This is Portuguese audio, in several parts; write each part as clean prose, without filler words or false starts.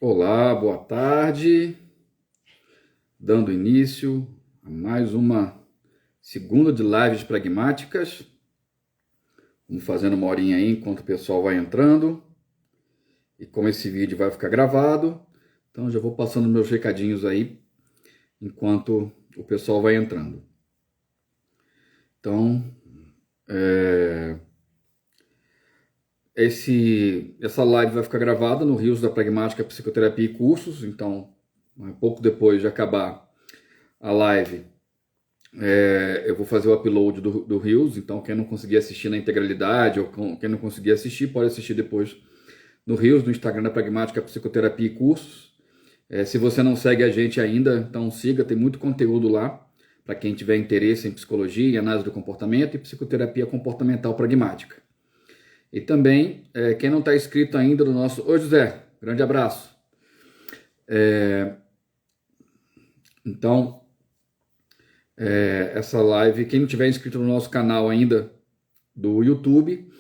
Olá, boa tarde. Dando início a mais uma segunda de lives pragmáticas. Vamos fazendo uma horinha aí enquanto o pessoal vai entrando. E como esse vídeo vai ficar gravado, então já vou passando meus recadinhos aí enquanto o pessoal vai entrando. Então, essa live vai ficar gravada no Rios da Pragmática Psicoterapia e Cursos. Então, um pouco depois de acabar a live, eu vou fazer o upload do Rios. Então, quem não conseguir assistir na integralidade ou quem não conseguir assistir, pode assistir depois no Rios, no Instagram da Pragmática Psicoterapia e Cursos. Se você não segue a gente ainda, então siga, tem muito conteúdo lá para quem tiver interesse em psicologia e análise do comportamento e psicoterapia comportamental pragmática. E também, quem não está inscrito ainda no nosso... Oi, José, grande abraço. Então, essa live, quem não tiver inscrito no nosso canal ainda do YouTube,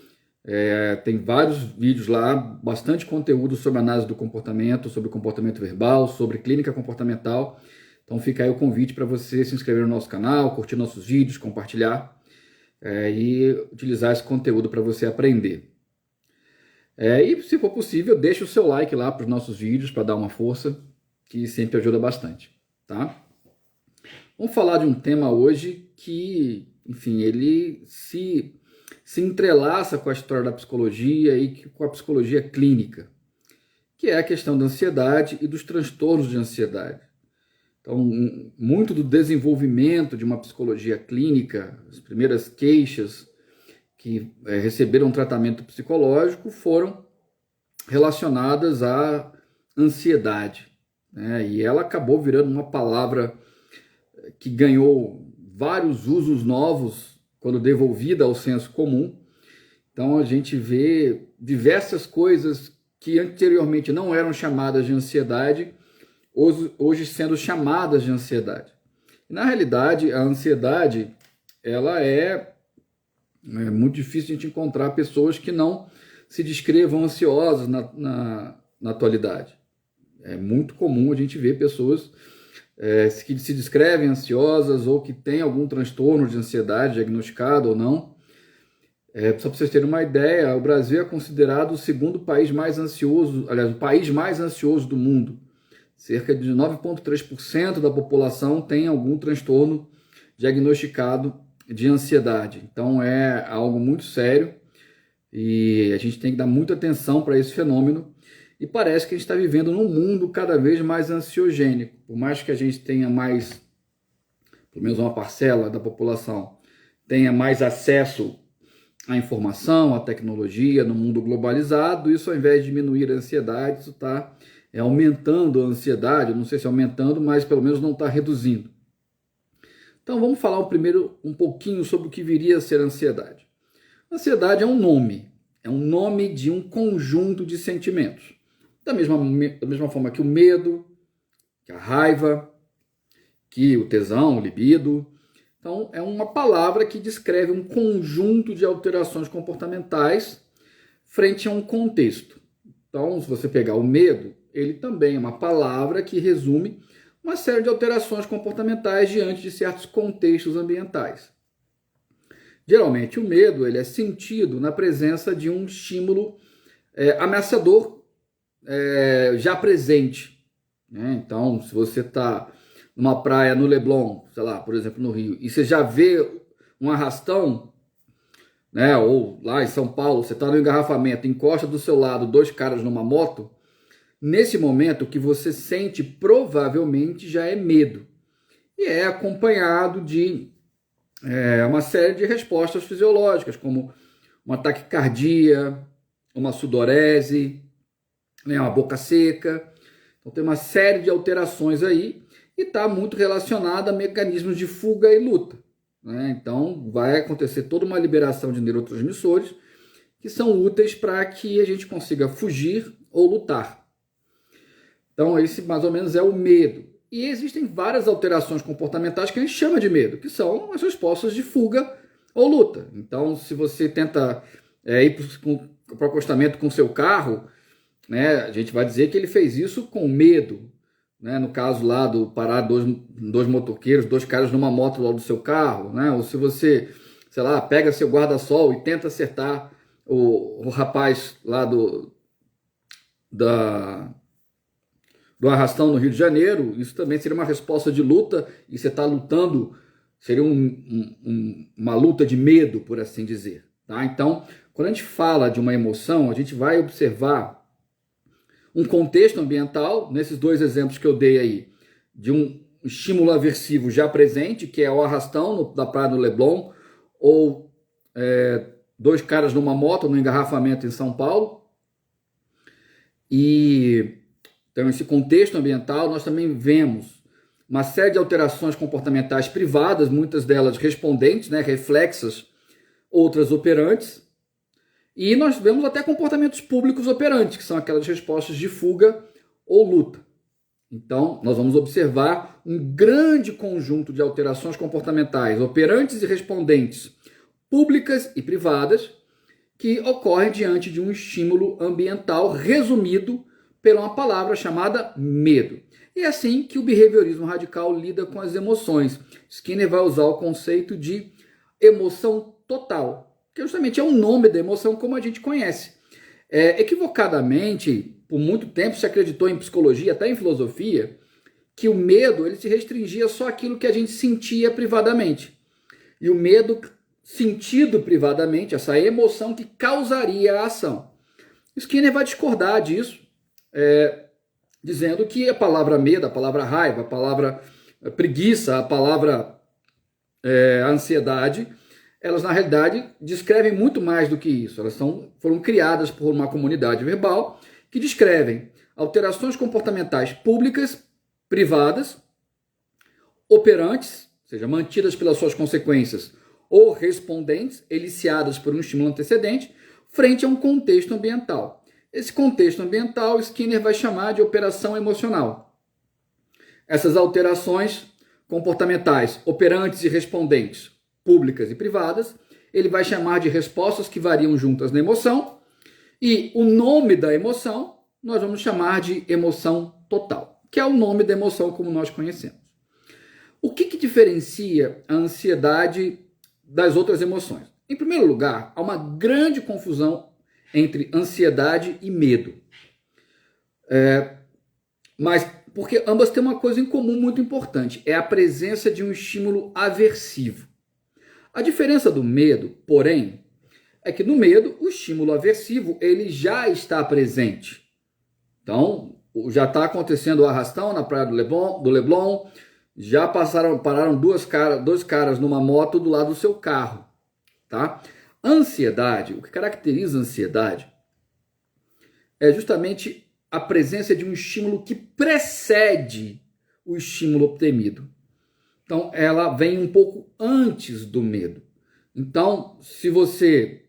tem vários vídeos lá, bastante conteúdo sobre análise do comportamento, sobre comportamento verbal, sobre clínica comportamental. Então fica aí o convite para você se inscrever no nosso canal, curtir nossos vídeos, compartilhar e utilizar esse conteúdo para você aprender. E se for possível, deixe o seu like lá para os nossos vídeos para dar uma força, que sempre ajuda bastante, tá? Vamos falar de um tema hoje que, enfim, ele se entrelaça com a história da psicologia e com a psicologia clínica, que é a questão da ansiedade e dos transtornos de ansiedade. Então, muito do desenvolvimento de uma psicologia clínica, as primeiras queixas que receberam tratamento psicológico foram relacionadas à ansiedade, né? E ela acabou virando uma palavra que ganhou vários usos novos quando devolvida ao senso comum. Então a gente vê diversas coisas que anteriormente não eram chamadas de ansiedade, hoje sendo chamadas de ansiedade. E, na realidade, a ansiedade, ela é muito difícil a gente encontrar pessoas que não se descrevam ansiosas na atualidade. É muito comum a gente ver pessoas que se descrevem ansiosas ou que têm algum transtorno de ansiedade diagnosticado ou não. Só para vocês terem uma ideia, o Brasil é considerado o segundo país mais ansioso, aliás, o país mais ansioso do mundo. Cerca de 9,3% da população tem algum transtorno diagnosticado de ansiedade. Então é algo muito sério e a gente tem que dar muita atenção para esse fenômeno. E parece que a gente está vivendo num mundo cada vez mais ansiogênico. Por mais que a gente tenha mais, pelo menos uma parcela da população, tenha mais acesso à informação, à tecnologia, no mundo globalizado, isso ao invés de diminuir a ansiedade, isso está aumentando a ansiedade. Eu não sei se aumentando, mas pelo menos não está reduzindo. Então vamos falar primeiro um pouquinho sobre o que viria a ser a ansiedade. A ansiedade é um nome de um conjunto de sentimentos. Da mesma forma que o medo, que a raiva, que o tesão, o libido. Então, é uma palavra que descreve um conjunto de alterações comportamentais frente a um contexto. Então, se você pegar o medo, ele também é uma palavra que resume uma série de alterações comportamentais diante de certos contextos ambientais. Geralmente, o medo ele é sentido na presença de um estímulo ameaçador já presente, né? Então, se você está numa praia no Leblon, sei lá, por exemplo, no Rio, e você já vê um arrastão, né? Ou lá em São Paulo, você está no engarrafamento, encosta do seu lado 2 caras numa moto, nesse momento o que você sente provavelmente já é medo. E é acompanhado de uma série de respostas fisiológicas, como uma taquicardia, uma sudorese, uma boca seca. Então tem uma série de alterações aí e está muito relacionada a mecanismos de fuga e luta, né? Então vai acontecer toda uma liberação de neurotransmissores que são úteis para que a gente consiga fugir ou lutar. Então esse mais ou menos é o medo. E existem várias alterações comportamentais que a gente chama de medo, que são as respostas de fuga ou luta. Então se você tenta ir para o acostamento com o seu carro, né, a gente vai dizer que ele fez isso com medo, né, no caso lá do parar dois motoqueiros, dois caras numa moto lá do seu carro, né, ou se você, sei lá, pega seu guarda-sol e tenta acertar o rapaz lá do arrastão no Rio de Janeiro, isso também seria uma resposta de luta, e você está lutando, seria uma luta de medo, por assim dizer. Tá? Então, quando a gente fala de uma emoção, a gente vai observar um contexto ambiental, nesses dois exemplos que eu dei aí, de um estímulo aversivo já presente, que é o arrastão da Praia do Leblon, ou dois caras numa moto no engarrafamento em São Paulo. E então, esse contexto ambiental, nós também vemos uma série de alterações comportamentais privadas, muitas delas respondentes, né, reflexas, outras operantes. E nós vemos até comportamentos públicos operantes, que são aquelas respostas de fuga ou luta. Então, nós vamos observar um grande conjunto de alterações comportamentais operantes e respondentes, públicas e privadas, que ocorrem diante de um estímulo ambiental resumido por uma palavra chamada medo. E é assim que o behaviorismo radical lida com as emoções. Skinner vai usar o conceito de emoção total, que justamente é o nome da emoção como a gente conhece. Equivocadamente, por muito tempo se acreditou em psicologia, até em filosofia, que o medo ele se restringia só àquilo que a gente sentia privadamente. E o medo sentido privadamente, essa emoção que causaria a ação. Skinner vai discordar disso, dizendo que a palavra medo, a palavra raiva, a palavra preguiça, a palavra ansiedade, elas na realidade descrevem muito mais do que isso. Elas foram criadas por uma comunidade verbal que descrevem alterações comportamentais públicas, privadas, operantes, ou seja, mantidas pelas suas consequências, ou respondentes, eliciadas por um estímulo antecedente, frente a um contexto ambiental. Esse contexto ambiental, Skinner vai chamar de operação emocional. Essas alterações comportamentais, operantes e respondentes, públicas e privadas, ele vai chamar de respostas que variam juntas na emoção, e o nome da emoção nós vamos chamar de emoção total, que é o nome da emoção como nós conhecemos. O que diferencia a ansiedade das outras emoções? Em primeiro lugar, há uma grande confusão entre ansiedade e medo. Mas porque ambas têm uma coisa em comum muito importante, é a presença de um estímulo aversivo. A diferença do medo, porém, é que no medo o estímulo aversivo ele já está presente. Então, já está acontecendo o arrastão na praia do Leblon, já pararam dois caras numa moto do lado do seu carro, tá? Ansiedade, o que caracteriza a ansiedade é justamente a presença de um estímulo que precede o estímulo temido. Então, ela vem um pouco antes do medo. Então, se você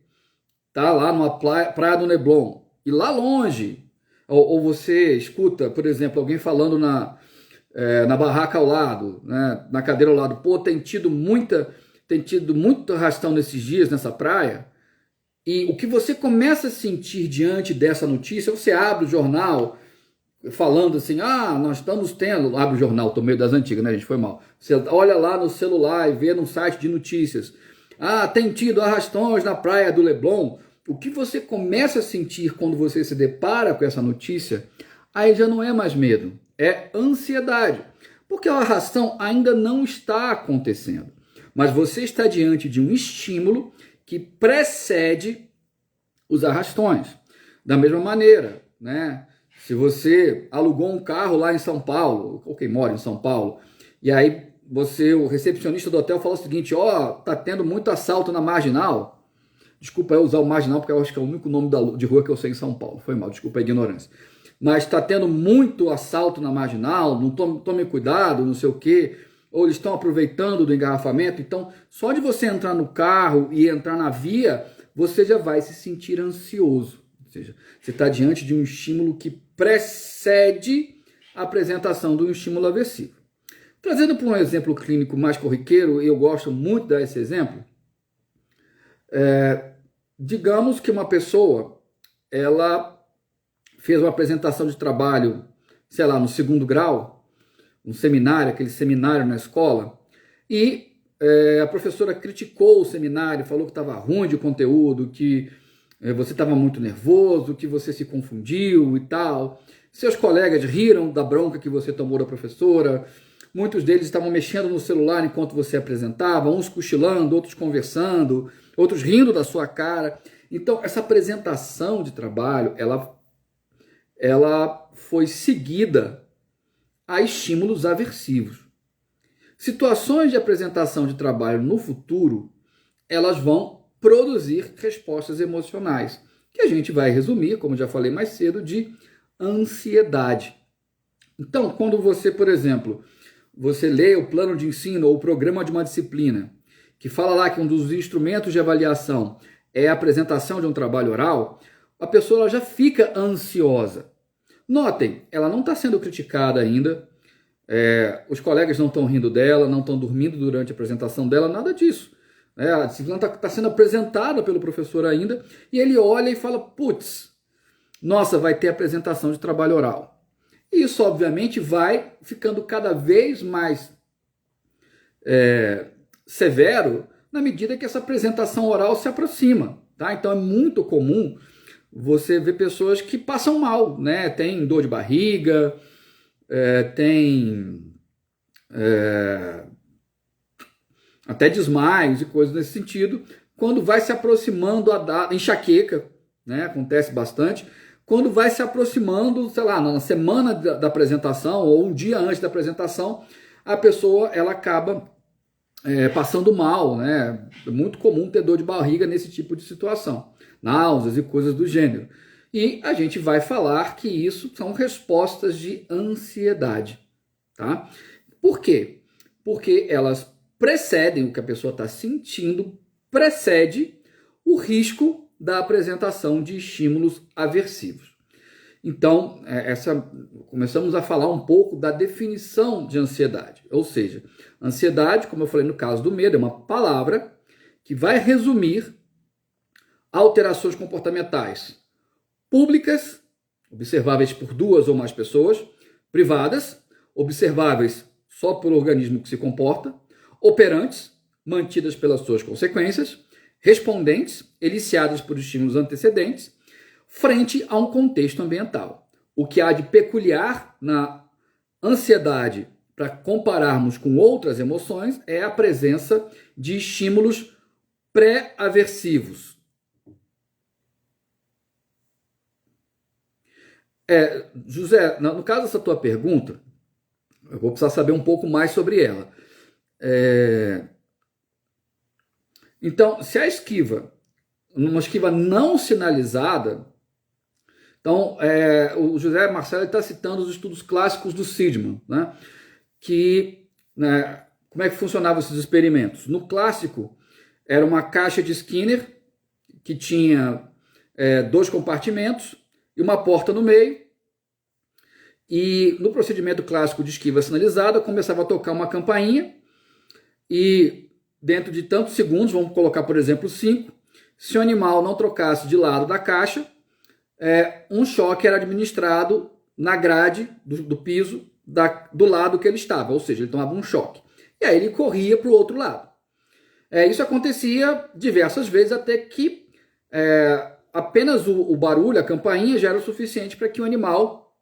está lá numa praia do Leblon e lá longe, ou você escuta, por exemplo, alguém falando na barraca ao lado, né, na cadeira ao lado, pô, tem tido muito arrastão nesses dias nessa praia, e o que você começa a sentir diante dessa notícia, você abre o jornal falando assim, nós estamos tendo, abre o jornal, tô meio das antigas, né, gente, foi mal, você olha lá no celular e vê num site de notícias, tem tido arrastões na praia do Leblon. O que você começa a sentir quando você se depara com essa notícia, aí já não é mais medo, é ansiedade, porque a arrastão ainda não está acontecendo, mas você está diante de um estímulo que precede os arrastões. Da mesma maneira, né? Se você alugou um carro lá em São Paulo, ou quem mora em São Paulo, e aí o recepcionista do hotel fala o seguinte, tá tendo muito assalto na Marginal. Desculpa eu usar o Marginal, porque eu acho que é o único nome de rua que eu sei em São Paulo. Foi mal, desculpa a ignorância. Mas está tendo muito assalto na Marginal, não tome cuidado, não sei o quê, ou eles estão aproveitando do engarrafamento. Então, só de você entrar no carro e entrar na via, você já vai se sentir ansioso. Ou seja, você está diante de um estímulo que precede a apresentação de um estímulo aversivo. Trazendo para um exemplo clínico mais corriqueiro, e eu gosto muito de dar esse exemplo, digamos que uma pessoa, ela fez uma apresentação de trabalho, sei lá, no 2º grau, um seminário, aquele seminário na escola, e a professora criticou o seminário, falou que estava ruim de conteúdo, que você estava muito nervoso, que você se confundiu e tal. Seus colegas riram da bronca que você tomou da professora, muitos deles estavam mexendo no celular enquanto você apresentava, uns cochilando, outros conversando, outros rindo da sua cara. Então, essa apresentação de trabalho, ela foi seguida a estímulos aversivos. Situações de apresentação de trabalho no futuro, elas vão produzir respostas emocionais, que a gente vai resumir, como já falei mais cedo, de ansiedade. Então, quando você, por exemplo, você lê o plano de ensino ou o programa de uma disciplina, que fala lá que um dos instrumentos de avaliação é a apresentação de um trabalho oral, a pessoa ela já fica ansiosa. Notem, ela não está sendo criticada ainda, os colegas não estão rindo dela, não estão dormindo durante a apresentação dela, nada disso. A disciplina está sendo apresentada pelo professor ainda, e ele olha e fala, putz, nossa, vai ter apresentação de trabalho oral. E isso, obviamente, vai ficando cada vez mais severo na medida que essa apresentação oral se aproxima. Tá? Então é muito comum você ver pessoas que passam mal, né? Tem dor de barriga, tem até desmaios e coisas nesse sentido, quando vai se aproximando a data, enxaqueca, né? Acontece bastante, quando vai se aproximando, sei lá, na semana da apresentação ou um dia antes da apresentação, a pessoa ela acaba passando mal, né? É muito comum ter dor de barriga nesse tipo de situação, náuseas e coisas do gênero. E a gente vai falar que isso são respostas de ansiedade, tá? Por quê? Porque elas precedem o que a pessoa está sentindo, precede o risco da apresentação de estímulos aversivos. Então, começamos a falar um pouco da definição de ansiedade. Ou seja, ansiedade, como eu falei no caso do medo, é uma palavra que vai resumir alterações comportamentais públicas, observáveis por 2 ou mais pessoas, privadas, observáveis só pelo organismo que se comporta, operantes, mantidas pelas suas consequências, respondentes, eliciadas por estímulos antecedentes, frente a um contexto ambiental. O que há de peculiar na ansiedade, para compararmos com outras emoções, é a presença de estímulos pré-aversivos. José, no caso dessa tua pergunta, eu vou precisar saber um pouco mais sobre ela. Então, se a esquiva, numa esquiva não sinalizada, então o José Marcelo está citando os estudos clássicos do Sidman, né? Que, né, como é que funcionavam esses experimentos? No clássico, era uma caixa de Skinner que tinha 2 compartimentos e uma porta no meio, e no procedimento clássico de esquiva sinalizada, começava a tocar uma campainha, e dentro de tantos segundos, vamos colocar, por exemplo, 5, se o animal não trocasse de lado da caixa, um choque era administrado na grade do piso do lado que ele estava, ou seja, ele tomava um choque. E aí ele corria para o outro lado. Isso acontecia diversas vezes até que apenas o barulho, a campainha, já era o suficiente para que o animal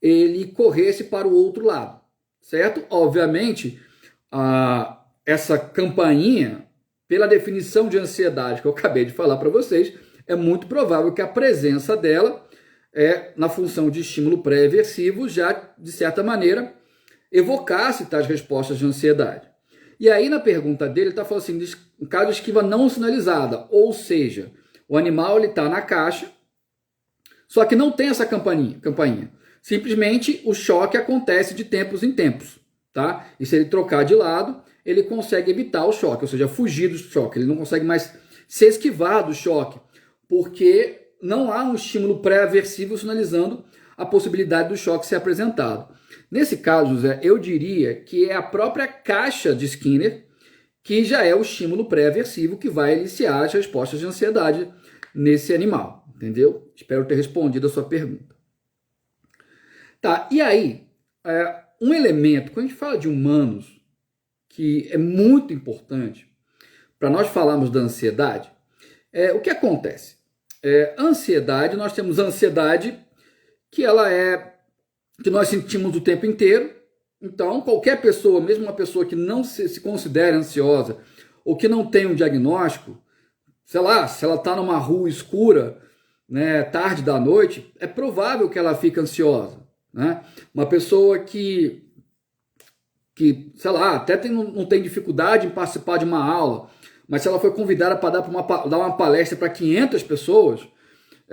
ele corresse para o outro lado, certo? Obviamente, essa campainha, pela definição de ansiedade que eu acabei de falar para vocês, é muito provável que a presença dela na função de estímulo pré-aversivo já, de certa maneira, evocasse tais respostas de ansiedade. E aí, na pergunta dele, ele está falando assim, no caso de esquiva não sinalizada, ou seja, o animal está na caixa, só que não tem essa campainha. Simplesmente o choque acontece de tempos em tempos, tá? E se ele trocar de lado, ele consegue evitar o choque, ou seja, fugir do choque. Ele não consegue mais se esquivar do choque, porque não há um estímulo pré-aversivo sinalizando a possibilidade do choque ser apresentado. Nesse caso, José, eu diria que é a própria caixa de Skinner que já é o estímulo pré-aversivo que vai iniciar as respostas de ansiedade nesse animal, entendeu? Espero ter respondido a sua pergunta. Tá, e aí, um elemento, quando a gente fala de humanos, que é muito importante para nós falarmos da ansiedade, o que acontece? A ansiedade, nós temos ansiedade que que nós sentimos o tempo inteiro. Então, qualquer pessoa, mesmo uma pessoa que não se considere ansiosa ou que não tem um diagnóstico, sei lá, se ela está numa rua escura, né, tarde da noite, é provável que ela fique ansiosa, né? Uma pessoa que sei lá, até não tem dificuldade em participar de uma aula, mas se ela foi convidada para dar uma palestra para 500 pessoas,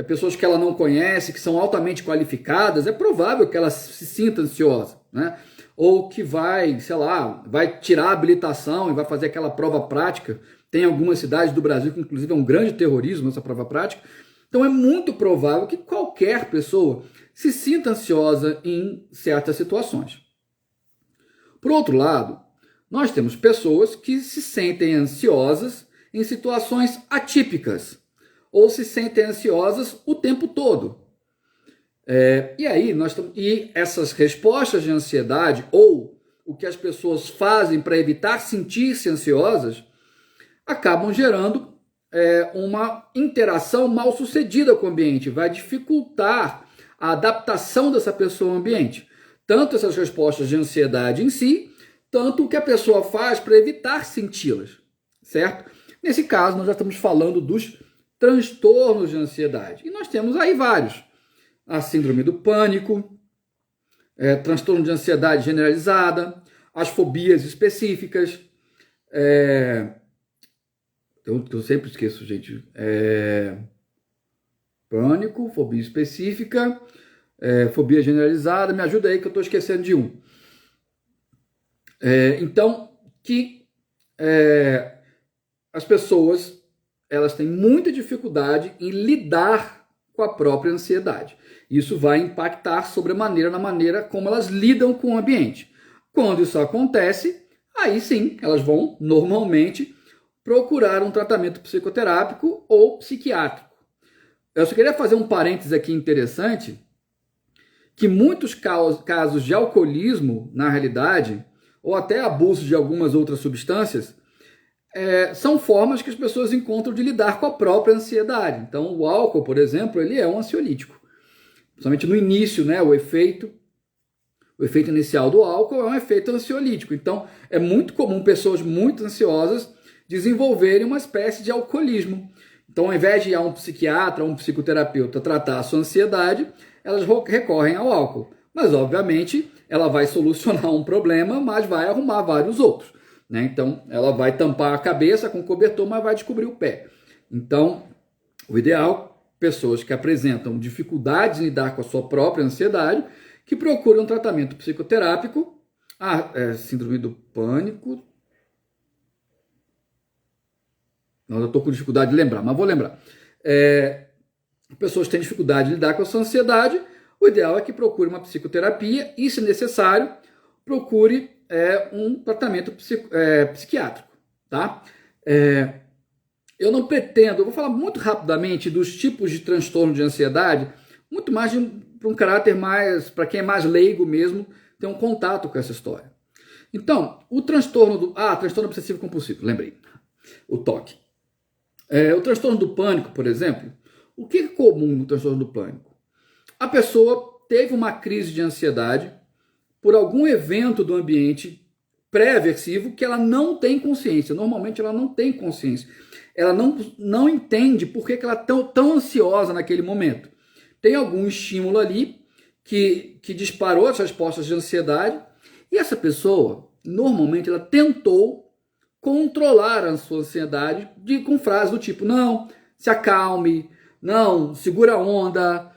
pessoas que ela não conhece, que são altamente qualificadas, é provável que ela se sinta ansiosa, né? Ou que vai, sei lá, vai tirar a habilitação e vai fazer aquela prova prática. Tem algumas cidades do Brasil que inclusive é um grande terrorismo essa prova prática. Então é muito provável que qualquer pessoa se sinta ansiosa em certas situações. Por outro lado, nós temos pessoas que se sentem ansiosas em situações atípicas ou se sentem ansiosas o tempo todo. E essas respostas de ansiedade ou o que as pessoas fazem para evitar sentir-se ansiosas acabam gerando uma interação mal sucedida com o ambiente, vai dificultar a adaptação dessa pessoa ao ambiente. Tanto essas respostas de ansiedade em si, tanto o que a pessoa faz para evitar senti-las, certo? Nesse caso, nós já estamos falando dos transtornos de ansiedade. E nós temos aí vários. A síndrome do pânico, transtorno de ansiedade generalizada, as fobias específicas. Eu sempre esqueço, gente. Pânico, fobia específica, fobia generalizada. Me ajuda aí que eu estou esquecendo de um. As pessoas elas têm muita dificuldade em lidar com a própria ansiedade. Isso vai impactar sobremaneira na maneira como elas lidam com o ambiente. Quando isso acontece, aí sim, elas vão normalmente procurar um tratamento psicoterápico ou psiquiátrico. Eu só queria fazer um parênteses aqui interessante, que muitos casos de alcoolismo, na realidade, ou até abuso de algumas outras substâncias, são formas que as pessoas encontram de lidar com a própria ansiedade. Então, o álcool, por exemplo, ele é um ansiolítico. Principalmente no início, né, o efeito inicial do álcool é um efeito ansiolítico. Então, é muito comum pessoas muito ansiosas desenvolverem uma espécie de alcoolismo. Então, ao invés de ir a um psiquiatra ou um psicoterapeuta tratar a sua ansiedade, elas recorrem ao álcool. Mas, obviamente, ela vai solucionar um problema, mas vai arrumar vários outros. Né? Então, ela vai tampar a cabeça com cobertor, mas vai descobrir o pé. Então, o ideal, pessoas que apresentam dificuldades em lidar com a sua própria ansiedade, que procuram um tratamento psicoterápico, síndrome do pânico. Eu estou com dificuldade de lembrar, mas vou lembrar. Pessoas que têm dificuldade de lidar com a sua ansiedade, o ideal é que procure uma psicoterapia e, se necessário, procure um tratamento psiquiátrico, tá? Eu não pretendo, eu vou falar muito rapidamente dos tipos de transtorno de ansiedade, muito mais para um caráter mais, para quem é mais leigo mesmo, ter um contato com essa história. Então, o transtorno transtorno obsessivo compulsivo, lembrei, o TOC. O transtorno do pânico, por exemplo, o que é comum no transtorno do pânico? A pessoa teve uma crise de ansiedade por algum evento do ambiente pré-aversivo que ela não tem consciência. Normalmente ela não tem consciência. Ela não entende por que ela é tão ansiosa naquele momento. Tem algum estímulo ali que disparou as respostas de ansiedade e essa pessoa, normalmente, ela tentou controlar a sua ansiedade com frases do tipo: não, se acalme, não, segura a onda,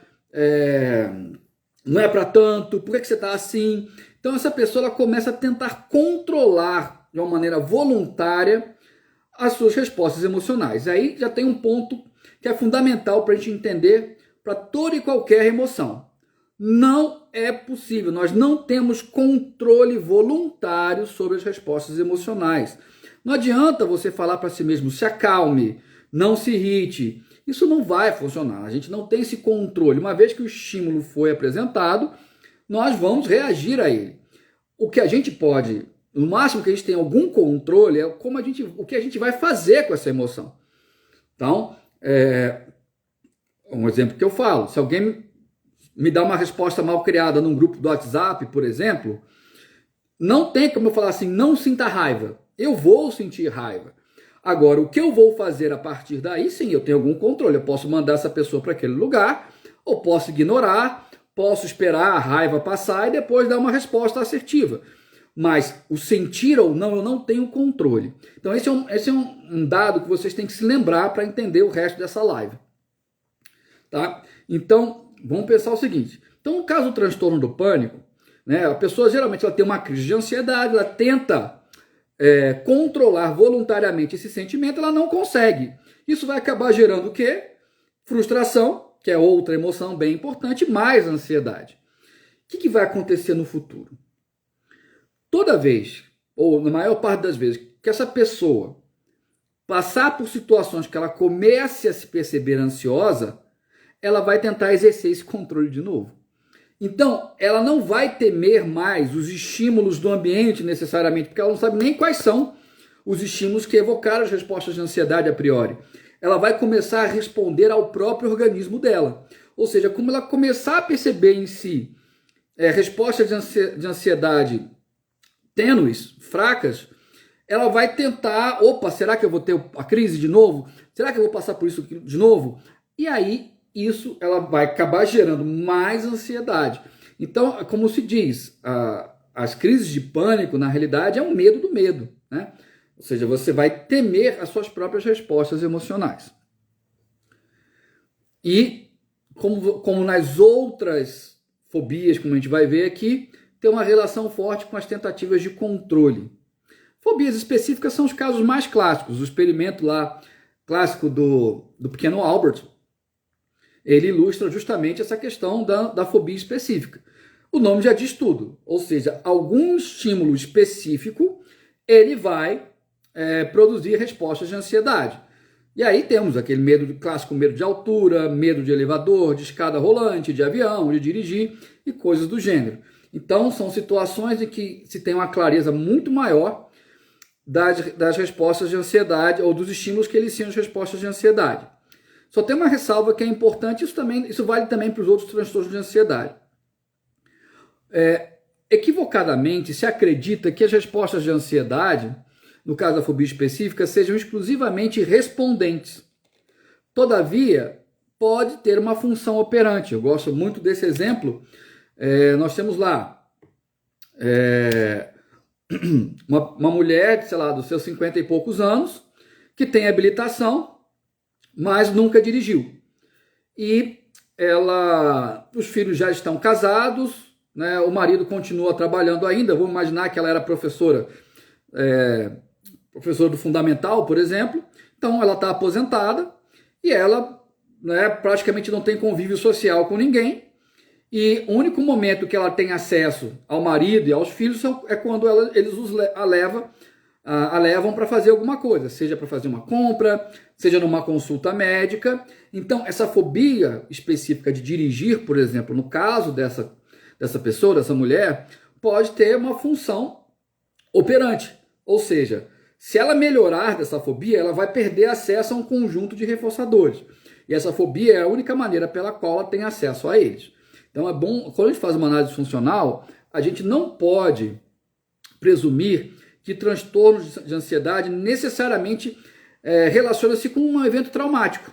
não é para tanto, por que você está assim? Então essa pessoa ela começa a tentar controlar de uma maneira voluntária as suas respostas emocionais. Aí já tem um ponto que é fundamental para a gente entender para toda e qualquer emoção. Não é possível, nós não temos controle voluntário sobre as respostas emocionais. Não adianta você falar para si mesmo: se acalme, não se irrite, Isso não vai funcionar, a gente não tem esse controle. Uma vez que o estímulo foi apresentado, nós vamos reagir a ele. O que a gente pode, no máximo que a gente tem algum controle, é o que a gente vai fazer com essa emoção. Então, um exemplo que eu falo, se alguém me dá uma resposta mal criada num grupo do WhatsApp, por exemplo, não tem como eu falar assim, não sinta raiva. Eu vou sentir raiva. Agora, o que eu vou fazer a partir daí, sim, eu tenho algum controle. Eu posso mandar essa pessoa para aquele lugar, ou posso ignorar, posso esperar a raiva passar e depois dar uma resposta assertiva. Mas o sentir ou não, eu não tenho controle. Então, esse é um dado que vocês têm que se lembrar para entender o resto dessa live. Tá? Então, vamos pensar o seguinte. Então, no caso do transtorno do pânico, né, a pessoa geralmente ela tem uma crise de ansiedade, ela tenta controlar voluntariamente esse sentimento, ela não consegue. Isso vai acabar gerando o quê? Frustração, que é outra emoção bem importante, mais ansiedade. O que vai acontecer no futuro? Toda vez, ou na maior parte das vezes, que essa pessoa passar por situações que ela comece a se perceber ansiosa, ela vai tentar exercer esse controle de novo. Então, ela não vai temer mais os estímulos do ambiente necessariamente, porque ela não sabe nem quais são os estímulos que evocaram as respostas de ansiedade a priori. Ela vai começar a responder ao próprio organismo dela. Ou seja, como ela começar a perceber em si respostas de ansiedade tênues, fracas, ela vai tentar, opa, será que eu vou ter a crise de novo? Será que eu vou passar por isso de novo? E aí, isso ela vai acabar gerando mais ansiedade. Então, como se diz, as crises de pânico, na realidade, é um medo do medo, né? Ou seja, você vai temer as suas próprias respostas emocionais. E, como nas outras fobias, como a gente vai ver aqui, tem uma relação forte com as tentativas de controle. Fobias específicas são os casos mais clássicos. O experimento lá clássico do pequeno Albert, ele ilustra justamente essa questão da fobia específica. O nome já diz tudo, ou seja, algum estímulo específico, ele vai produzir respostas de ansiedade. E aí temos aquele clássico medo de altura, medo de elevador, de escada rolante, de avião, de dirigir e coisas do gênero. Então, são situações em que se tem uma clareza muito maior das respostas de ansiedade ou dos estímulos que eliciam as respostas de ansiedade. Só tem uma ressalva que é importante, isso vale também para os outros transtornos de ansiedade. Equivocadamente se acredita que as respostas de ansiedade, no caso da fobia específica, sejam exclusivamente respondentes. Todavia, pode ter uma função operante. Eu gosto muito desse exemplo. Nós temos lá uma mulher, sei lá, dos seus 50 e poucos anos, que tem habilitação, mas nunca dirigiu. E os filhos já estão casados, né? O marido continua trabalhando ainda. Vamos imaginar que ela era professora do fundamental, por exemplo. Então ela está aposentada e ela, né, praticamente não tem convívio social com ninguém. E o único momento que ela tem acesso ao marido e aos filhos é quando eles a levam para fazer alguma coisa, seja para fazer uma compra, seja numa consulta médica. Então, essa fobia específica de dirigir, por exemplo, no caso dessa pessoa, dessa mulher, pode ter uma função operante. Ou seja, se ela melhorar dessa fobia, ela vai perder acesso a um conjunto de reforçadores. E essa fobia é a única maneira pela qual ela tem acesso a eles. Então, é bom, quando a gente faz uma análise funcional, a gente não pode presumir que transtornos de ansiedade necessariamente relaciona-se com um evento traumático,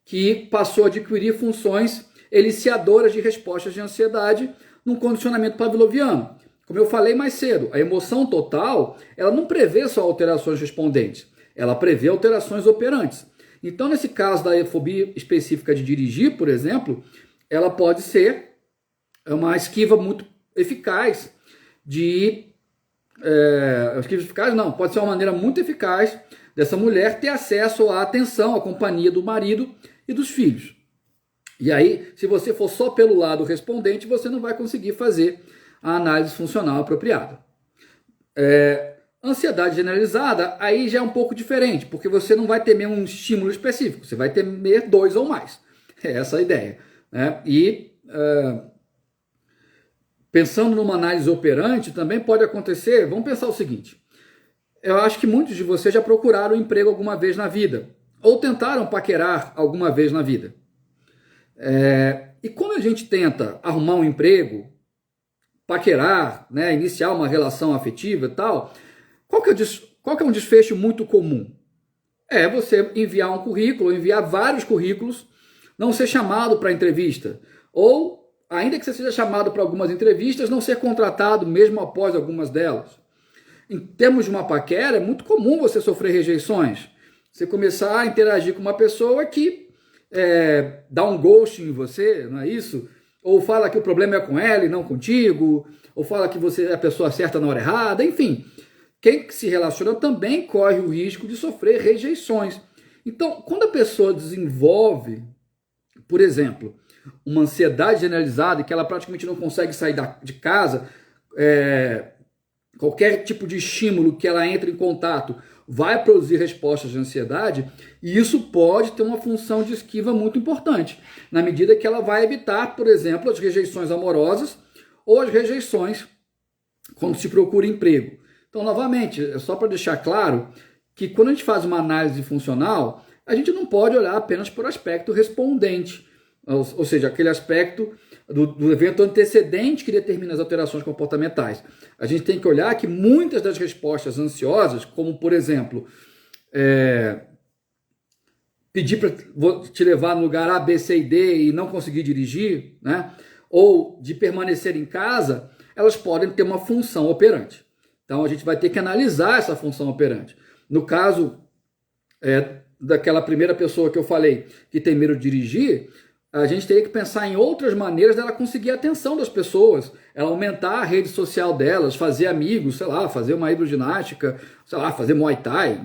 que passou a adquirir funções eliciadoras de respostas de ansiedade num condicionamento pavloviano. Como eu falei mais cedo, a emoção total, ela não prevê só alterações respondentes, ela prevê alterações operantes. Então, nesse caso da fobia específica de dirigir, por exemplo, ela pode ser uma esquiva muito eficaz pode ser uma maneira muito eficaz dessa mulher ter acesso à atenção, à companhia do marido e dos filhos. E aí, se você for só pelo lado respondente, você não vai conseguir fazer a análise funcional apropriada. Ansiedade generalizada, aí já é um pouco diferente, porque você não vai temer um estímulo específico, você vai temer 2 ou mais. É essa a ideia, né? E pensando numa análise operante, também pode acontecer, vamos pensar o seguinte, eu acho que muitos de vocês já procuraram emprego alguma vez na vida, ou tentaram paquerar alguma vez na vida. E quando a gente tenta arrumar um emprego, paquerar, né, iniciar uma relação afetiva e tal, qual que é um desfecho muito comum? É você enviar um currículo, enviar vários currículos, não ser chamado para entrevista, ou, ainda que você seja chamado para algumas entrevistas, não ser contratado mesmo após algumas delas. Em termos de uma paquera, é muito comum você sofrer rejeições. Você começar a interagir com uma pessoa que dá um ghosting em você, não é isso? Ou fala que o problema é com ela e não contigo, ou fala que você é a pessoa certa na hora errada, enfim. Quem se relaciona também corre o risco de sofrer rejeições. Então, quando a pessoa desenvolve, por exemplo, uma ansiedade generalizada e que ela praticamente não consegue sair de casa, qualquer tipo de estímulo que ela entre em contato vai produzir respostas de ansiedade, e isso pode ter uma função de esquiva muito importante, na medida que ela vai evitar, por exemplo, as rejeições amorosas ou as rejeições quando se procura emprego. Então, novamente, é só para deixar claro que quando a gente faz uma análise funcional, a gente não pode olhar apenas por aspecto respondente, ou seja, aquele aspecto do evento antecedente que determina as alterações comportamentais. A gente tem que olhar que muitas das respostas ansiosas, como por exemplo, pedir para te levar no lugar A, B, C e D e não conseguir dirigir, né? Ou de permanecer em casa, elas podem ter uma função operante. Então a gente vai ter que analisar essa função operante. No caso daquela primeira pessoa que eu falei que tem medo de dirigir, a gente teria que pensar em outras maneiras dela conseguir a atenção das pessoas, ela aumentar a rede social delas, fazer amigos, sei lá, fazer uma hidroginástica, sei lá, fazer Muay Thai,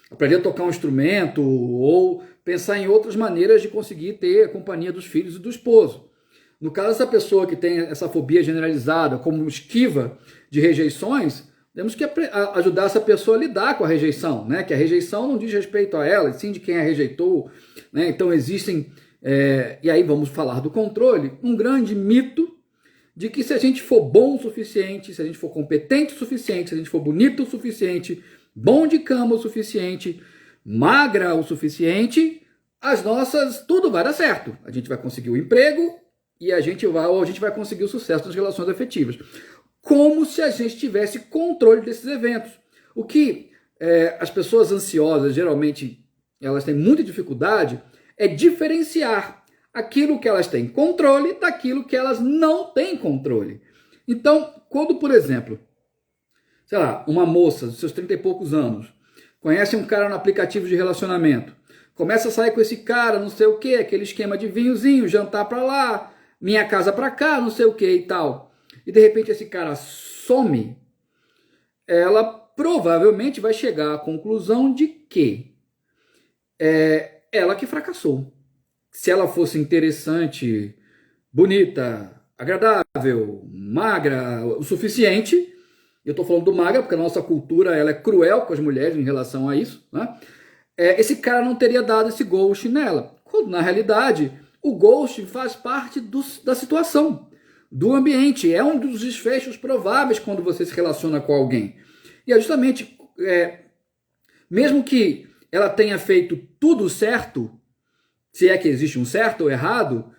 aprender a tocar um instrumento, ou pensar em outras maneiras de conseguir ter a companhia dos filhos e do esposo. No caso dessa pessoa que tem essa fobia generalizada como esquiva de rejeições, temos que ajudar essa pessoa a lidar com a rejeição, né? Que a rejeição não diz respeito a ela, sim de quem a rejeitou, né? Então existem, e aí vamos falar do controle, um grande mito de que se a gente for bom o suficiente, se a gente for competente o suficiente, se a gente for bonito o suficiente, bom de cama o suficiente, magra o suficiente, tudo vai dar certo. A gente vai conseguir o emprego e a gente vai conseguir o sucesso nas relações afetivas. Como se a gente tivesse controle desses eventos. O que as pessoas ansiosas, geralmente, elas têm muita dificuldade, é diferenciar aquilo que elas têm controle daquilo que elas não têm controle. Então, quando, por exemplo, sei lá, uma moça dos seus 30 e poucos anos, conhece um cara no aplicativo de relacionamento, começa a sair com esse cara, não sei o que, aquele esquema de vinhozinho, jantar pra lá, minha casa pra cá, não sei o que e tal, e de repente esse cara some, ela provavelmente vai chegar à conclusão de que ela que fracassou. Se ela fosse interessante, bonita, agradável, magra, o suficiente, eu estou falando do magra porque a nossa cultura ela é cruel com as mulheres em relação a isso, né? Esse cara não teria dado esse ghost nela, quando na realidade o ghost faz parte da situação, do ambiente, é um dos desfechos prováveis quando você se relaciona com alguém. E é justamente, mesmo que ela tenha feito tudo certo, se é que existe um certo ou errado,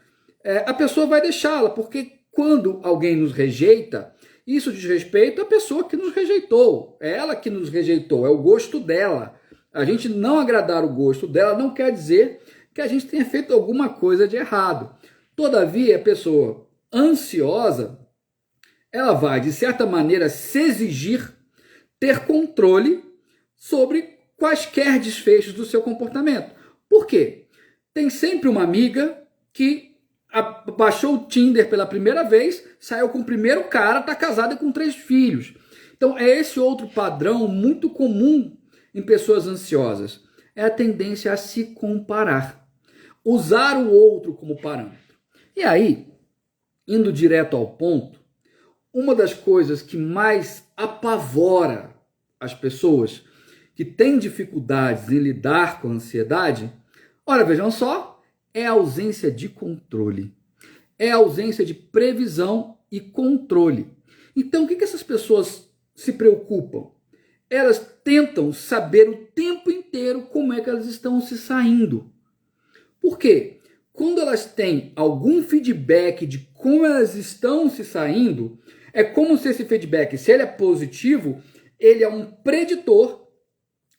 a pessoa vai deixá-la, porque quando alguém nos rejeita, isso diz respeito à pessoa que nos rejeitou, é ela que nos rejeitou, é o gosto dela. A gente não agradar o gosto dela não quer dizer que a gente tenha feito alguma coisa de errado. Todavia, a pessoa ansiosa, ela vai, de certa maneira, se exigir ter controle sobre quaisquer desfechos do seu comportamento. Por quê? Tem sempre uma amiga que baixou o Tinder pela primeira vez, saiu com o primeiro cara, está casada com 3 filhos. Então, é esse outro padrão muito comum em pessoas ansiosas. É a tendência a se comparar. Usar o outro como parâmetro. E aí, indo direto ao ponto, uma das coisas que mais apavora as pessoas que têm dificuldades em lidar com a ansiedade, ora, vejam só, é a ausência de controle, é a ausência de previsão e controle. Então, o que essas pessoas se preocupam? Elas tentam saber o tempo inteiro como é que elas estão se saindo. Por quê? Quando elas têm algum feedback de como elas estão se saindo, é como se esse feedback, se ele é positivo, ele é um preditor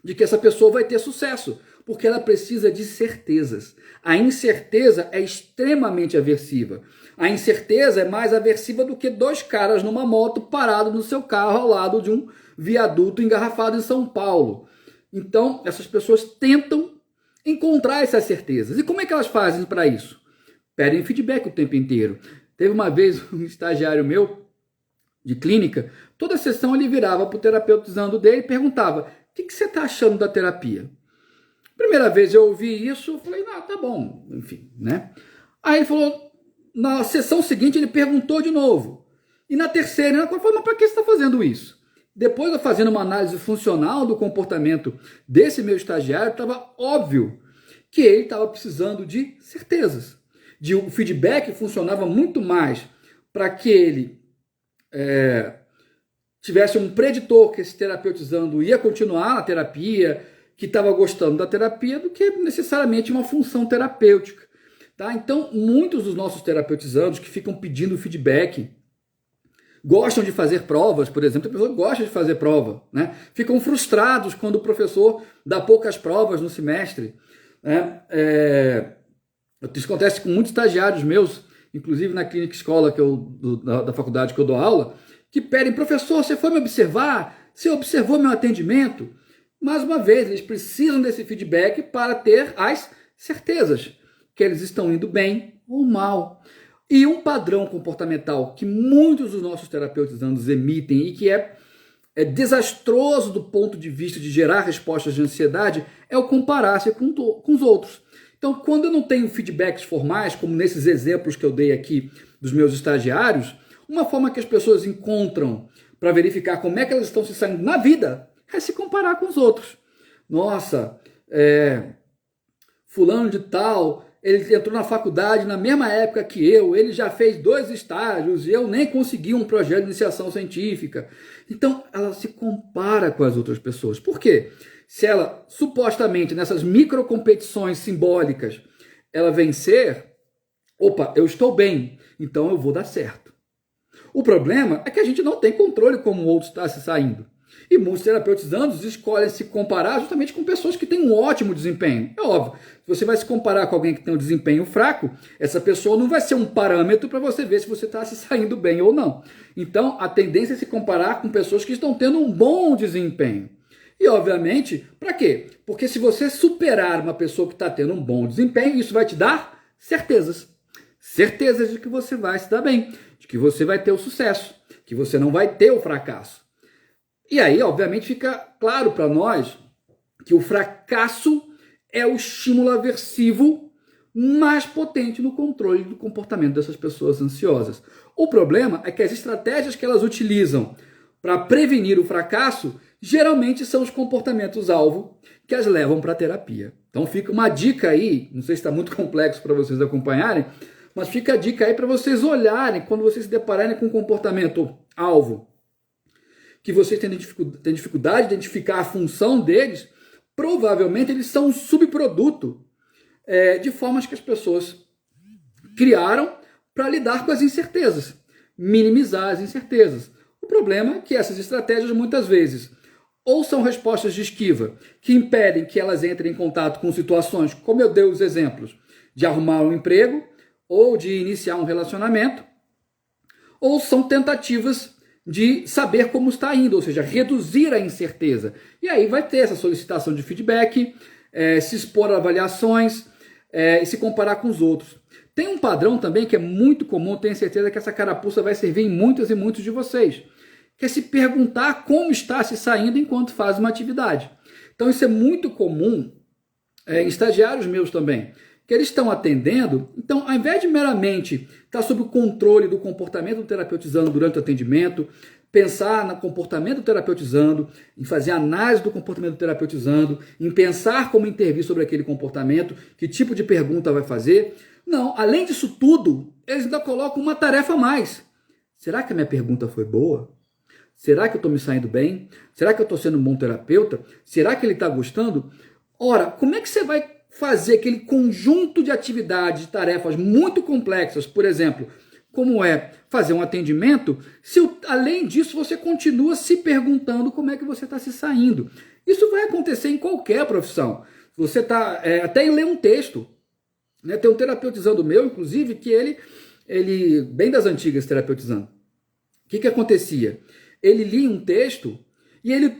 de que essa pessoa vai ter sucesso, porque ela precisa de certezas. A incerteza é extremamente aversiva. A incerteza é mais aversiva do que dois caras numa moto parados no seu carro ao lado de um viaduto engarrafado em São Paulo. Então, essas pessoas tentam encontrar essas certezas. E como é que elas fazem para isso? Pedem feedback o tempo inteiro. Teve uma vez um estagiário meu de clínica, toda a sessão ele virava para o terapeutizando dele e perguntava: o que você está achando da terapia? Primeira vez eu ouvi isso, eu falei, tá bom, enfim, né? Aí ele falou, na sessão seguinte ele perguntou de novo. E na terceira, ele falou, mas para que você está fazendo isso? Depois, eu fazendo uma análise funcional do comportamento desse meu estagiário, estava óbvio que ele estava precisando de certezas. O feedback funcionava muito mais para que ele tivesse um preditor que esse terapeutizando ia continuar na terapia, que estava gostando da terapia, do que necessariamente uma função terapêutica. Tá? Então, muitos dos nossos terapeutizandos que ficam pedindo feedback, gostam de fazer provas, por exemplo, a pessoa gosta de fazer prova, né? Ficam frustrados quando o professor dá poucas provas no semestre. Né? Isso acontece com muitos estagiários meus, inclusive na clínica escola da faculdade que eu dou aula, que pedem, professor, você foi me observar? Você observou meu atendimento? Mais uma vez, eles precisam desse feedback para ter as certezas que eles estão indo bem ou mal. E um padrão comportamental que muitos dos nossos terapeutizandos emitem e que é desastroso do ponto de vista de gerar respostas de ansiedade é o comparar-se com os outros. Então, quando eu não tenho feedbacks formais, como nesses exemplos que eu dei aqui dos meus estagiários, uma forma que as pessoas encontram para verificar como é que elas estão se saindo na vida é se comparar com os outros. Nossa, fulano de tal, ele entrou na faculdade na mesma época que eu, ele já fez 2 estágios e eu nem consegui um projeto de iniciação científica. Então, ela se compara com as outras pessoas. Por quê? Se ela, supostamente, nessas microcompetições simbólicas, ela vencer, opa, eu estou bem, então eu vou dar certo. O problema é que a gente não tem controle como o outro está se saindo. E muitos terapeutizandos escolhem se comparar justamente com pessoas que têm um ótimo desempenho. É óbvio, se você vai se comparar com alguém que tem um desempenho fraco, essa pessoa não vai ser um parâmetro para você ver se você está se saindo bem ou não. Então, a tendência é se comparar com pessoas que estão tendo um bom desempenho. E, obviamente, para quê? Porque se você superar uma pessoa que está tendo um bom desempenho, isso vai te dar certezas. Certezas de que você vai se dar bem, de que você vai ter o sucesso, que você não vai ter o fracasso. E aí, obviamente, fica claro para nós que o fracasso é o estímulo aversivo mais potente no controle do comportamento dessas pessoas ansiosas. O problema é que as estratégias que elas utilizam para prevenir o fracasso geralmente são os comportamentos-alvo que as levam para a terapia. Então fica uma dica aí, não sei se está muito complexo para vocês acompanharem, mas fica a dica aí para vocês olharem, quando vocês se depararem com um comportamento-alvo, que vocês têm dificuldade de identificar a função deles, provavelmente eles são um subproduto de formas que as pessoas criaram para lidar com as incertezas, minimizar as incertezas. O problema é que essas estratégias muitas vezes ou são respostas de esquiva que impedem que elas entrem em contato com situações, como eu dei os exemplos, de arrumar um emprego ou de iniciar um relacionamento, ou são tentativas de saber como está indo, ou seja, reduzir a incerteza. E aí vai ter essa solicitação de feedback, se expor a avaliações e se comparar com os outros. Tem um padrão também que é muito comum, tenho certeza que essa carapuça vai servir em muitas e muitos de vocês, que é se perguntar como está se saindo enquanto faz uma atividade. Então isso é muito comum em estagiários meus também, que eles estão atendendo. Então, ao invés de meramente estar sob o controle do comportamento do terapeutizando durante o atendimento, pensar no comportamento do terapeutizando, em fazer análise do comportamento do terapeutizando, em pensar como intervir sobre aquele comportamento, que tipo de pergunta vai fazer. Não, além disso tudo, eles ainda colocam uma tarefa a mais. Será que a minha pergunta foi boa? Será que eu estou me saindo bem? Será que eu estou sendo um bom terapeuta? Será que ele está gostando? Ora, como é que você vai fazer aquele conjunto de atividades, de tarefas muito complexas, por exemplo, como é fazer um atendimento, se além disso você continua se perguntando como é que você está se saindo? Isso vai acontecer em qualquer profissão. Você está até em ler um texto, né? Tem um terapeutizando meu, inclusive, que ele bem das antigas terapeutizando. O que acontecia? Ele lia um texto e ele,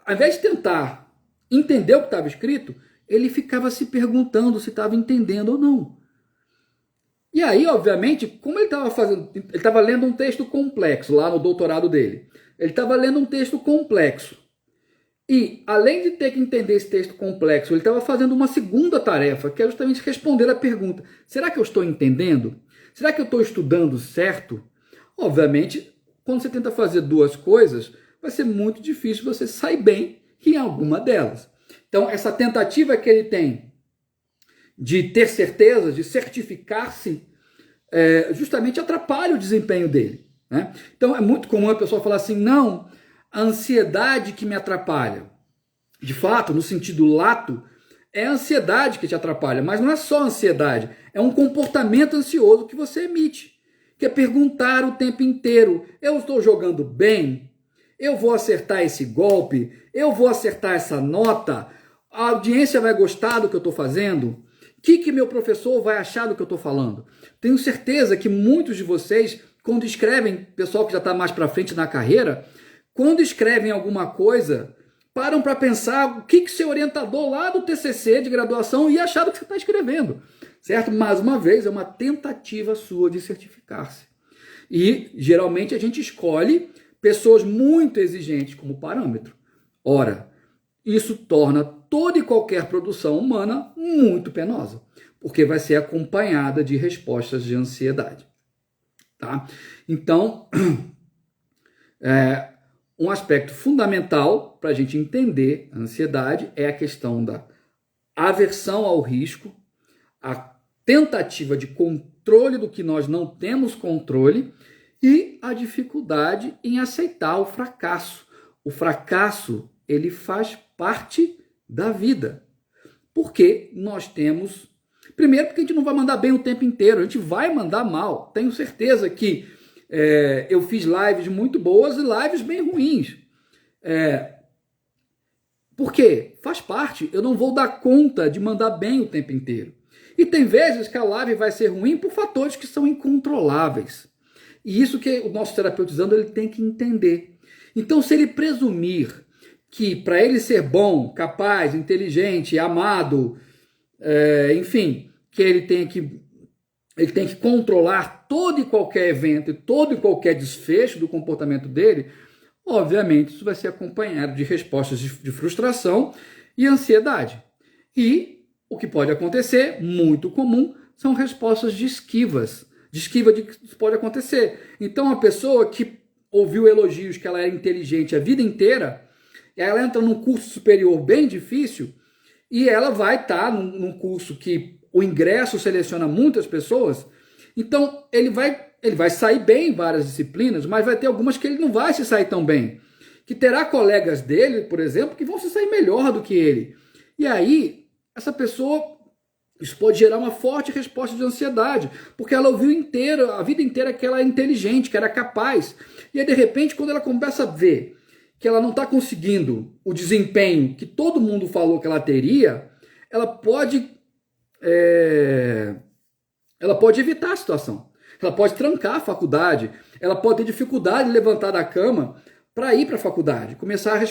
ao invés de tentar entender o que estava escrito, ele ficava se perguntando se estava entendendo ou não. E aí, obviamente, como ele estava fazendo, ele estava lendo um texto complexo lá no doutorado dele. Ele estava lendo um texto complexo. E, além de ter que entender esse texto complexo, ele estava fazendo uma segunda tarefa, que é justamente responder a pergunta: será que eu estou entendendo? Será que eu estou estudando certo? Obviamente, quando você tenta fazer duas coisas, vai ser muito difícil você sair bem em alguma delas. Então, essa tentativa que ele tem de ter certeza, de certificar-se, justamente atrapalha o desempenho dele, né? Então, é muito comum a pessoa falar assim: não, a ansiedade que me atrapalha. De fato, no sentido lato, é a ansiedade que te atrapalha, mas não é só a ansiedade, é um comportamento ansioso que você emite, que é perguntar o tempo inteiro: eu estou jogando bem? Eu vou acertar esse golpe? Eu vou acertar essa nota? A audiência vai gostar do que eu estou fazendo? O que meu professor vai achar do que eu estou falando? Tenho certeza que muitos de vocês, quando escrevem, pessoal que já está mais para frente na carreira, quando escrevem alguma coisa, param para pensar o que seu orientador lá do TCC de graduação ia achar do que você está escrevendo, certo? Mais uma vez, é uma tentativa sua de certificar-se. E, geralmente, a gente escolhe pessoas muito exigentes como parâmetro. Ora, isso torna toda e qualquer produção humana muito penosa, porque vai ser acompanhada de respostas de ansiedade, tá? Então, um aspecto fundamental para a gente entender a ansiedade é a questão da aversão ao risco, a tentativa de controle do que nós não temos controle e a dificuldade em aceitar o fracasso. O fracasso, ele faz parte da vida. Porque nós temos... Primeiro, porque a gente não vai mandar bem o tempo inteiro, a gente vai mandar mal. Tenho certeza que eu fiz lives muito boas e lives bem ruins. Por quê? Faz parte, eu não vou dar conta de mandar bem o tempo inteiro. E tem vezes que a live vai ser ruim por fatores que são incontroláveis. E isso que o nosso terapeutizando ele tem que entender. Então, se ele presumir que para ele ser bom, capaz, inteligente, amado, enfim, que ele tem que controlar todo e qualquer evento e todo e qualquer desfecho do comportamento dele, obviamente isso vai ser acompanhado de respostas de frustração e ansiedade. E o que pode acontecer, muito comum, são respostas de esquiva de que isso pode acontecer. Então, a pessoa que ouviu elogios que ela é inteligente a vida inteira, ela entra num curso superior bem difícil e ela vai estar num curso que o ingresso seleciona muitas pessoas. Então, ele vai sair bem em várias disciplinas, mas vai ter algumas que ele não vai se sair tão bem. Que terá colegas dele, por exemplo, que vão se sair melhor do que ele. E aí, essa pessoa, isso pode gerar uma forte resposta de ansiedade, porque ela ouviu a vida inteira que ela é inteligente, que era capaz. E aí, de repente, quando ela começa a ver que ela não está conseguindo o desempenho que todo mundo falou que ela teria, ela pode evitar a situação. Ela pode trancar a faculdade, ela pode ter dificuldade de levantar da cama para ir para a faculdade, começar a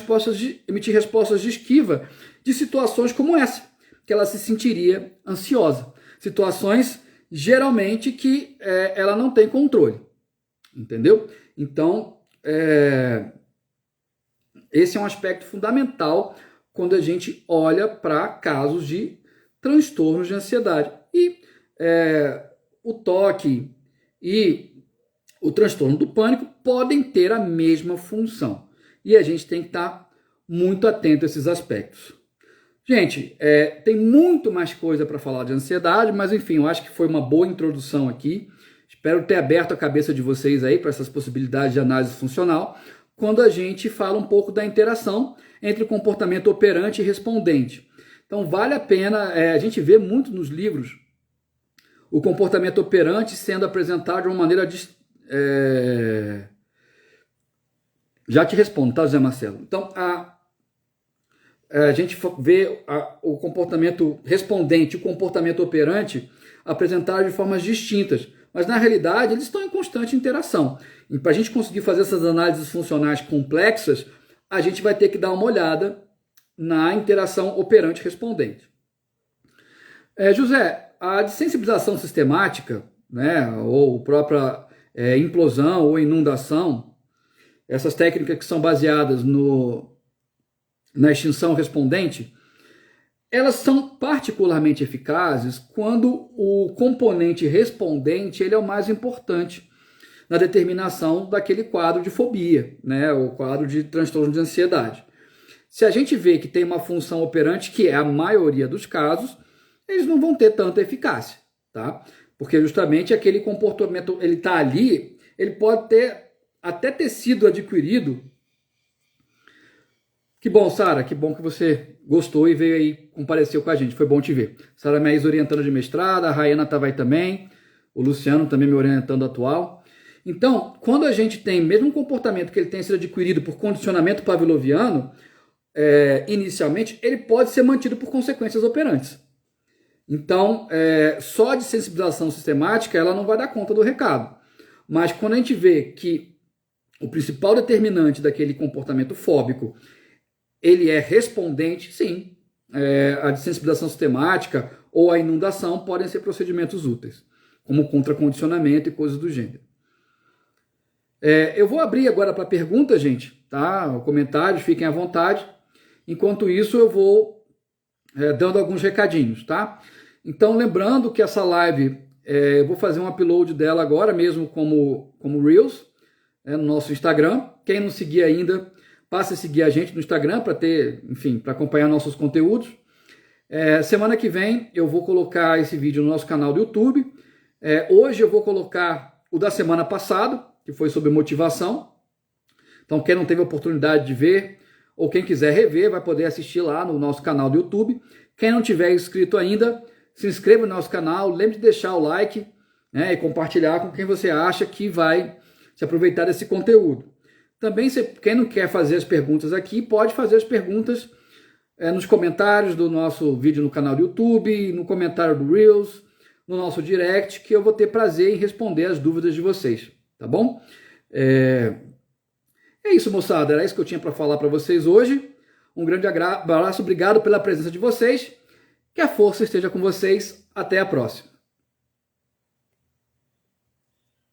emitir respostas de esquiva de situações como essa, que ela se sentiria ansiosa. Situações, geralmente, que ela não tem controle. Entendeu? Então, esse é um aspecto fundamental quando a gente olha para casos de transtornos de ansiedade. E o toque e o transtorno do pânico podem ter a mesma função. E a gente tem que estar muito atento a esses aspectos. Gente, tem muito mais coisa para falar de ansiedade, mas enfim, eu acho que foi uma boa introdução aqui. Espero ter aberto a cabeça de vocês aí para essas possibilidades de análise funcional, quando a gente fala um pouco da interação entre o comportamento operante e respondente. Então vale a pena, a gente vê muito nos livros o comportamento operante sendo apresentado de uma maneira... Já te respondo, tá, José Marcelo? Então, a gente vê o comportamento respondente e o comportamento operante apresentados de formas distintas, mas na realidade eles estão em constante interação. E para a gente conseguir fazer essas análises funcionais complexas, a gente vai ter que dar uma olhada na interação operante-respondente. José, a desensibilização sistemática, né, ou própria implosão ou inundação, essas técnicas que são baseadas na extinção respondente, elas são particularmente eficazes quando o componente respondente ele é o mais importante na determinação daquele quadro de fobia, né, o quadro de transtorno de ansiedade. Se a gente vê que tem uma função operante, que é a maioria dos casos, eles não vão ter tanta eficácia, tá? Porque justamente aquele comportamento, ele está ali, ele pode até ter sido adquirido. Que bom, Sara, que bom que você gostou e veio aí, compareceu com a gente, foi bom te ver. Sara é minha ex-orientando de mestrado, a Rayana estava aí também, o Luciano também me orientando atual. Então, quando a gente tem mesmo um comportamento que ele tenha sido adquirido por condicionamento pavloviano, inicialmente, ele pode ser mantido por consequências operantes. Então, só a desensibilização sistemática, ela não vai dar conta do recado. Mas quando a gente vê que o principal determinante daquele comportamento fóbico ele é respondente, sim, a desensibilização sistemática ou a inundação podem ser procedimentos úteis, como contracondicionamento e coisas do gênero. Eu vou abrir agora para perguntas, gente, tá? Comentários, fiquem à vontade. Enquanto isso, eu vou dando alguns recadinhos, tá? Então, lembrando que essa live, eu vou fazer um upload dela agora mesmo como Reels, no nosso Instagram. Quem não seguir ainda, passe a seguir a gente no Instagram para para acompanhar nossos conteúdos. Semana que vem eu vou colocar esse vídeo no nosso canal do YouTube. Hoje eu vou colocar o da semana passada, que foi sobre motivação. Então quem não teve a oportunidade de ver, ou quem quiser rever, vai poder assistir lá no nosso canal do YouTube. Quem não tiver inscrito ainda, se inscreva no nosso canal, lembre de deixar o like, né, e compartilhar com quem você acha que vai se aproveitar desse conteúdo. Também, quem não quer fazer as perguntas aqui, pode fazer as perguntas nos comentários do nosso vídeo no canal do YouTube, no comentário do Reels, no nosso direct, que eu vou ter prazer em responder as dúvidas de vocês, tá bom? É isso, moçada, era isso que eu tinha para falar para vocês hoje. Um grande abraço, obrigado pela presença de vocês, que a força esteja com vocês, até a próxima.